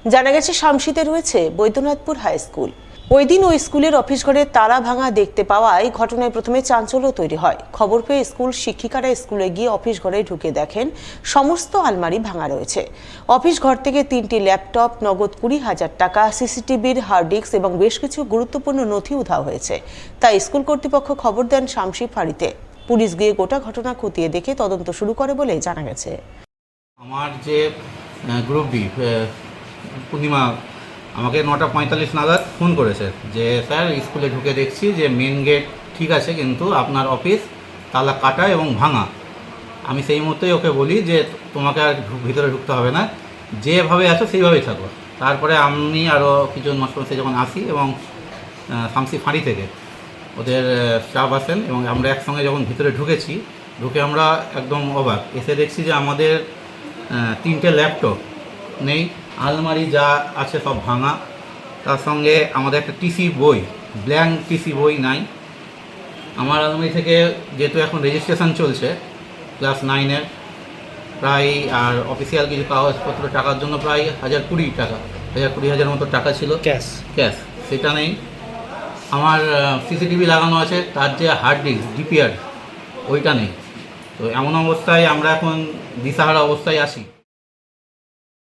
জানা গেছে শামসিতে রয়েছে বৈদ্যনাথপুর হাই স্কুল। ওই দিন ওই স্কুলের অফিস ঘরে তালা ভাঙা দেখতে পাওয়ায় ঘটনায় প্রথমে চাঞ্চল্য তৈরি হয়। খবর পেয়ে স্কুল শিক্ষিকারা স্কুলে গিয়ে অফিস ঘরে ঢুকে দেখেন সমস্ত আলমারি ভাঙা রয়েছে। অফিস ঘর থেকে 3টি ল্যাপটপ, নগদ 20,000 টাকা, সিসিটিভির হার্ড ডিস্ক এবং বেশ কিছু গুরুত্বপূর্ণ নথি উধাও হয়েছে। তাই স্কুল কর্তৃপক্ষ খবর দেন শামসি ফাঁড়িতে। পুলিশ গিয়ে গোটা ঘটনা খতিয়ে দেখে তদন্ত শুরু করে বলে জানা গেছে। আমার যে গ্রুপ বি পূর্ণিমা আমাকে 9:45 নাগাদ ফোন করেছে যে স্যার স্কুলে ঢুকে দেখছি যে মেন গেট ঠিক আছে কিন্তু আপনার অফিস তালা কাটা এবং ভাঙা। আমি সেই মুহূর্তেই ওকে বলি যে তোমাকে আর ভিতরে ঢুকতে হবে না, যেভাবে আছো সেইভাবেই থাকো। তারপরে আমি আরও কিছু মাস্টারমশাই যখন আসি এবং শামসি ফাঁড়ি থেকে ওদের স্টাফ আসেন এবং আমরা একসঙ্গে যখন ভিতরে ঢুকে আমরা একদম অবাক। এসে দেখছি যে আমাদের 3টে ল্যাপটপ নেই, আলমারি যা আছে সব ভাঙা, তার সঙ্গে আমাদের একটা টিসি বই, ব্ল্যাঙ্ক টিসি বই নাই। আমার আলমারি থেকে যেহেতু এখন রেজিস্ট্রেশন চলছে ক্লাস 9-এর প্রায়, আর অফিসিয়াল কিছু কাগজপত্র টাকার জন্য প্রায় 1,020 টাকা, 1,20,000 মতো টাকা ছিল ক্যাশ, সেটা নেই। আমার সিসিটিভি লাগানো আছে, তার যে হার্ড ডিস্ক ডিপিআর ওইটা নেই। তো এমন অবস্থায় আমরা এখন দিশাহারা অবস্থায় আছি।